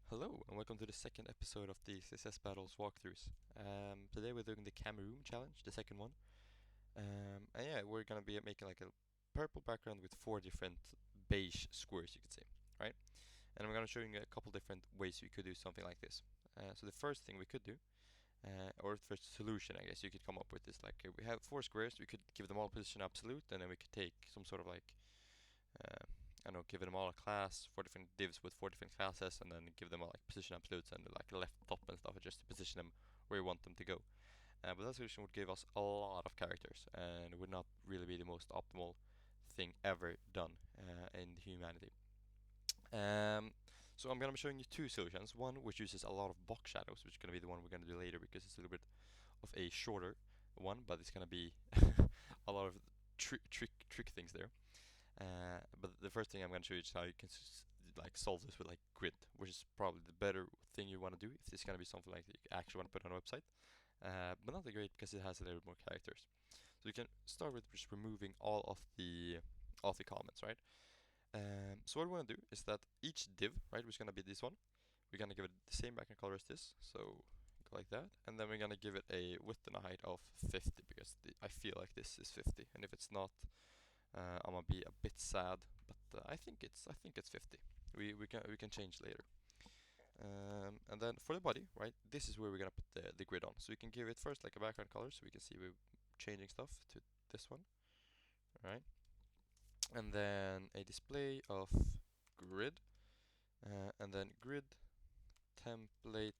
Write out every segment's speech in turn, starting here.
Hello, and welcome to the second episode of the CSS Battles walkthroughs. Today we're doing the Carrom challenge, the second one. And yeah, we're gonna be making like a purple background with four different beige squares, you could say, right? And I'm gonna show you a couple different ways you could do something like this. So the first thing we could do, or the first solution, I guess you could come up with is like we have four squares. We could give them all position absolute, and then we could take some sort of like uh, I don't know, give them all a class, four different divs with four different classes, and then give them all like position absolutes and like left top and stuff, just to position them where you want them to go. But that solution would give us a lot of characters, and it would not really be the most optimal thing ever done in humanity. Um, so I'm gonna be showing you two solutions. One which uses a lot of box shadows, which is gonna be the one we're gonna do later because it's a little bit of a shorter one, but it's gonna be a lot of trick things there. But the first thing I'm going to show you is how you can like solve this with like grid, which is probably the better thing you want to do if it's going to be something like you actually want to put on a website. But not the great because it has a little more characters. So you can start with just removing all the comments, right? So what we want to do is that each div, right, which is going to be this one, we're going to give it the same background color as this. So go like that, and then we're going to give it a width and a height of 50 because I feel like this is 50, and if it's not, I'm gonna be a bit sad, but I think it's 50. We can change later. And then for the body, right? This is where we're gonna put the grid on. So we can give it first like a background color, so we can see we're changing stuff to this one, right? And then a display of grid, and then grid template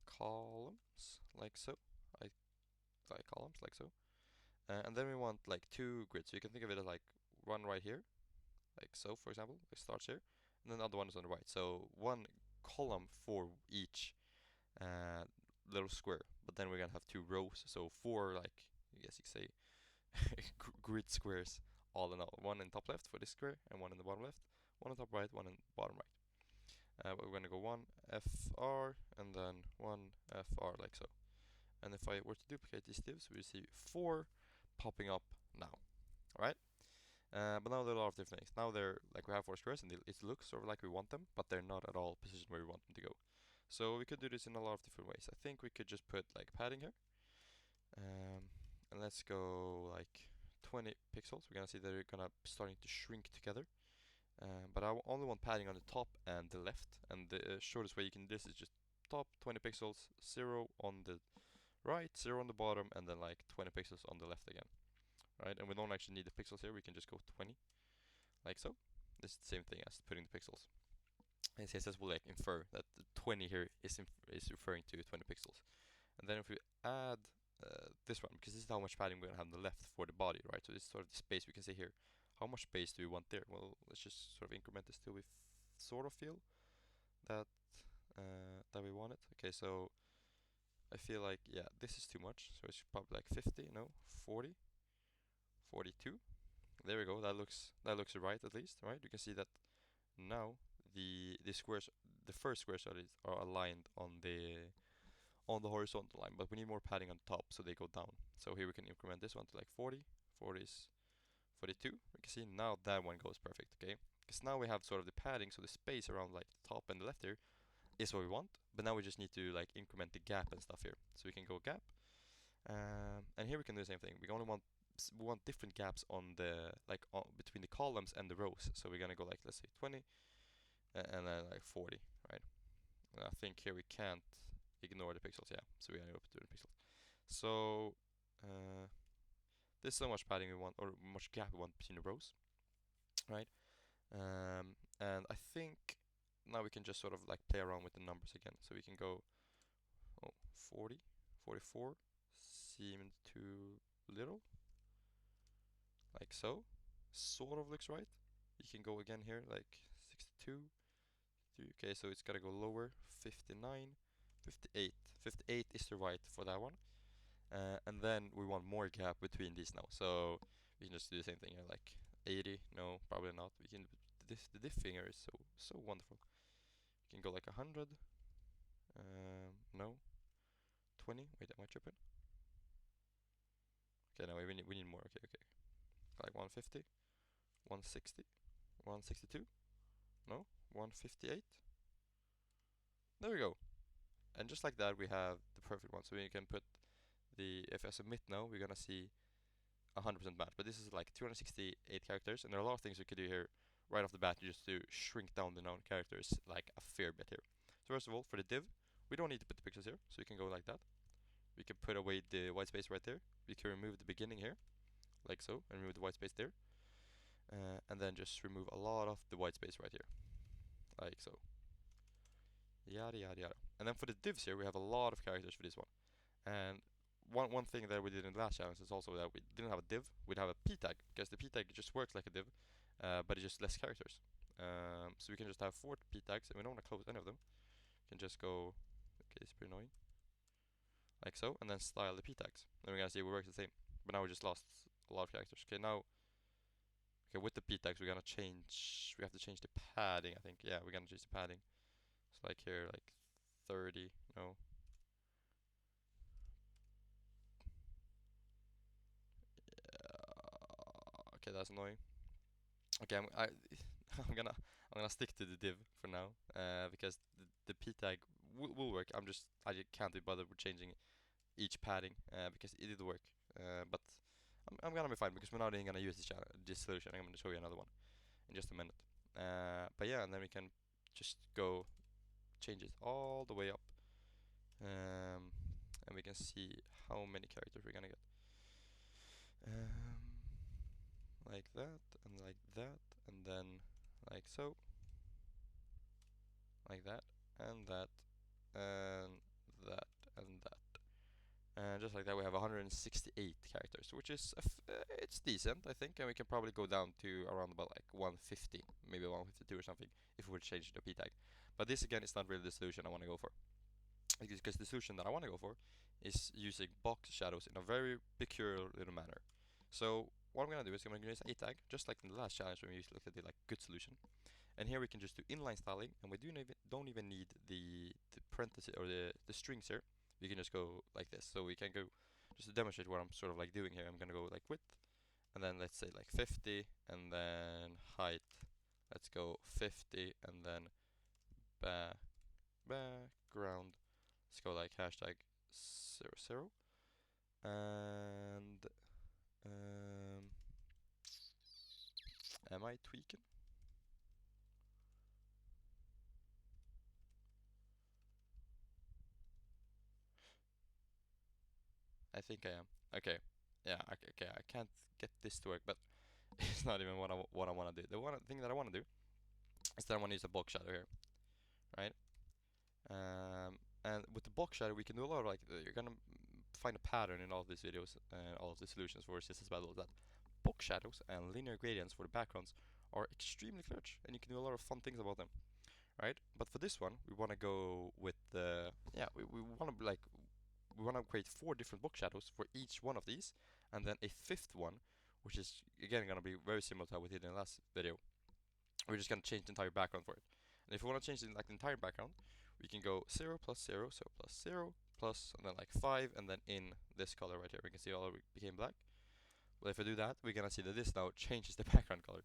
columns like so. I like columns like so. And then we want like two grids. So you can think of it as like one right here, like so, for example. It starts here, and then the other one is on the right. So one column for each uh, little square, but then we're gonna have two rows. So four, like I guess you could say, grid squares all in all. One in top left for this square, and one in the bottom left. One in top right, one in bottom right. But we're gonna go one FR and then one FR like so. And if I were to duplicate these divs, we see four popping up now. Alright? But now there are a lot of different things. Now they're like we have four squares and it looks sort of like we want them, but they're not at all positioned where we want them to go. So we could do this in a lot of different ways. I think we could just put like padding here. And let's go like 20 pixels. We're gonna see they're gonna be starting to shrink together. But I only want padding on the top and the left. And the shortest way you can do this is just top 20 pixels, 0 on the right, 0 on the bottom, and then like 20 pixels on the left again. Right? And we don't actually need the pixels here. We can just go 20 like so. This is the same thing as putting the pixels. And CSS will like infer that the 20 here is referring to 20 pixels. And then if we add this one, because this is how much padding we're gonna have on the left for the body, right? So this is sort of the space we can say here. How much space do we want there? Well, let's just sort of increment this till we sort of feel that that we want it. Okay, so I feel like yeah, this is too much. So it's probably like 50, no, 40, 42. There we go. That looks right at least, right? You can see that now the squares, the first squares are aligned on the horizontal line, but we need more padding on top so they go down. So here we can increment this one to like 40. 40 is 42. We can see now that one goes perfect, okay? Because now we have sort of the padding, so the space around like the top and the left here is what we want. But now we just need to like increment the gap and stuff here. So we can go gap, and here we can do the same thing. We want different gaps on the like between the columns and the rows. So we're gonna go like let's say 20 and then like 40, right? And I think here we can't ignore the pixels, yeah. So we're gonna go up to the pixels. So there's so much padding we want, or much gap we want between the rows, right? And I think now we can just sort of like play around with the numbers again. So we can go 40, 44 seemed too little, like so. Sort of looks right. You can go again here, like 62. Okay, so it's gotta go lower. 59, 58. 58 is the right for that one. And then we want more gap between these now. So we can just do the same thing here, like 80. No, probably not. We can. The diff finger is so wonderful. You can go like 100. No. 20. Wait, am I tripping? Okay, no, we need more. Okay, okay. Like 150, 160, 162. No, 158. There we go. And just like that, we have the perfect one. So we can put if I submit now, we're gonna see 100% match. But this is like 268 characters, and there are a lot of things we could do here right off the bat just to shrink down the known characters like a fair bit here. So first of all, for the div, we don't need to put the pixels here, so we can go like that. We can put away the white space right there. We can remove the beginning here, like so, and remove the white space there. And then just remove a lot of the white space right here, like so. Yada yada yada. And then for the divs here, we have a lot of characters for this one. And one thing that we did in the last challenge is also that we didn't have a div, we'd have a p tag, because the p tag just works like a div, but it's just less characters. So we can just have 4 p tags, and we don't want to close any of them. We can just go, okay, it's pretty annoying, like so, and then style the p tags. Then we're gonna see it works the same. But now we just lost a lot of characters. Okay, now, okay, with the p tags we're gonna change. We have to change the padding, I think. Yeah, we're gonna change the padding. So like here, like 30. No. Okay, that's annoying. Okay, I'm gonna stick to the div for now, because the p tag will work. I just can't be bothered with changing each padding, because it did work. But I'm gonna be fine because we're not even gonna use this solution. I'm gonna show you another one in just a minute. But yeah, and then we can just go change it all the way up, and we can see how many characters we're gonna get. Like that, and like that, and then like so, like that, and that, and that, and that. And just like that, we have 168 characters, which is it's decent, I think, and we can probably go down to around about like 150, maybe 152 or something, if we were to change the p tag. But this again is not really the solution I want to go for, because the solution that I want to go for is using box shadows in a very peculiar little manner. So what I'm gonna do is I'm gonna use a tag, just like in the last challenge when we looked at the like good solution. And here we can just do inline styling, and we don't even need the parenthesis or the strings here. We can just go like this. So we can go, just to demonstrate what I'm sort of like doing here, I'm gonna go like width, and then let's say like 50, and then height, let's go 50, and then background, let's go like hashtag 00, and am I tweaking? I think I am. Okay. Yeah, okay, I can't get this to work, but it's not even what I want to do. The one thing that I want to do is that I want to use a box shadow here, right? And with the box shadow, we can do a lot of like, you're gonna find a pattern in all of these videos and all of the solutions for CSS Battles, that box shadows and linear gradients for the backgrounds are extremely clutch, and you can do a lot of fun things about them, right? But for this one, we want to go with the, yeah, we want to like, we want to create 4 different box shadows for each one of these, and then a 5th one, which is again going to be very similar to how we did in the last video. We're just going to change the entire background for it. And if we want to change like the entire background, we can go 0 plus 0, so plus 0 plus, and then like 5, and then in this color right here, we can see all it became black. Well, if I do that, we're gonna see that this now changes the background color.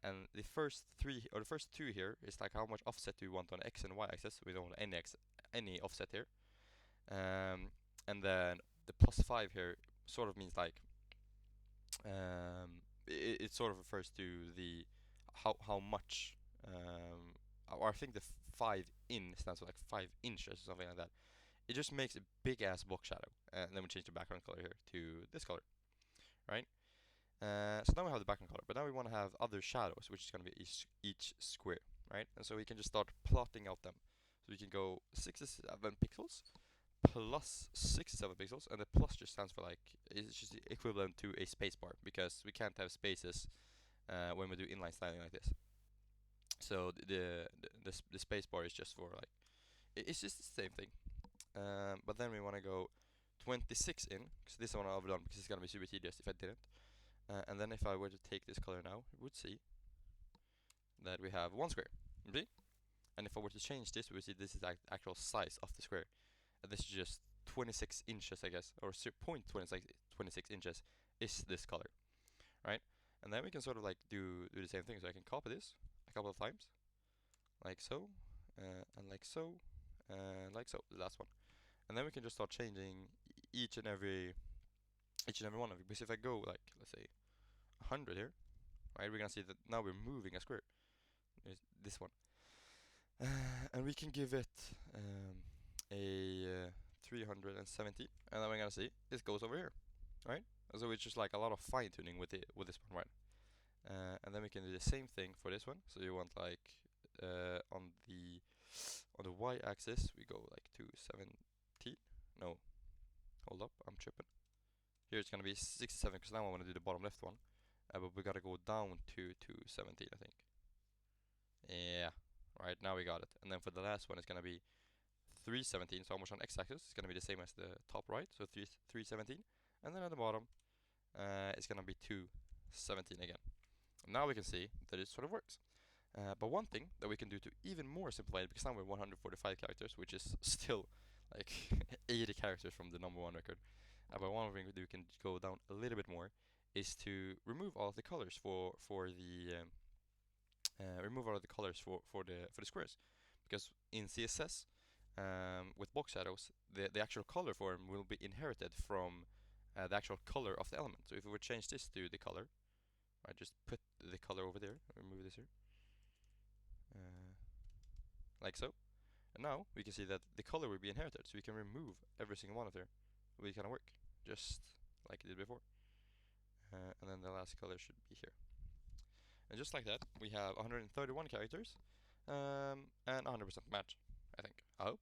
And the first 3 or the first 2 here is like how much offset do we want on X and Y axis. We don't want any offset here. And then the plus 5 here sort of means like, it sort of refers to the how much, or I think the 5 in stands for like 5 inches or something like that. It just makes a big ass box shadow, and then we change the background color here to this color, right? So now we have the background color, but now we want to have other shadows, which is going to be each square, right? And so we can just start plotting out them. So we can go 67 pixels plus 67 pixels, and the plus just stands for like, it's just equivalent to a spacebar, because we can't have spaces when we do inline styling like this. So the spacebar is just for like, it's just the same thing. But then we want to go 26 in, because this one I've done because it's gonna be super tedious if I didn't. And then if I were to take this color now, we would see that we have 1 square. See? And if I were to change this, we would see this is the actual size of the square. And this is just 26 inches, I guess, or 0.26 inches is this color, right? And then we can sort of like do the same thing. So I can copy this a couple of times, like so, and like so, like so, the last one. And then we can just start changing each and every one of it. Because if I go like, let's say 100 here, right, we're gonna see that now we're moving a square. There's this one. And we can give it a 370, and then we're gonna see this goes over here, right? So it's just like a lot of fine tuning with this one, right? And then we can do the same thing for this one. So you want like on the y-axis we go like 270. No, hold up, I'm tripping. Here it's gonna be 67 because now I want to do the bottom left one. But we gotta go down to 217, I think. Yeah, right, now we got it. And then for the last one it's gonna be 317, so almost on x-axis. It's gonna be the same as the top right, so 317. And then at the bottom, it's gonna be 217 again. And now we can see that it sort of works. But one thing that we can do to even more simplify it, because now we're 145 characters, which is still like 80 characters from the #1 record. But one thing we can go down a little bit more is to remove all of the colors for the squares, because in CSS with box shadows, the actual color form will be inherited from the actual color of the element. So if we would change this to the color, I just put the color over there, remove this here, like so. And now we can see that the color will be inherited, so we can remove every single one of there. It will kind of work, just like it did before. And then the last color should be here. And just like that, we have 131 characters and 100% match, I think. I hope.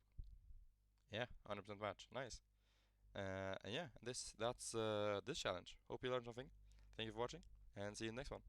Yeah, 100% match. Nice. And yeah, that's this challenge. Hope you learned something. Thank you for watching, and see you in the next one.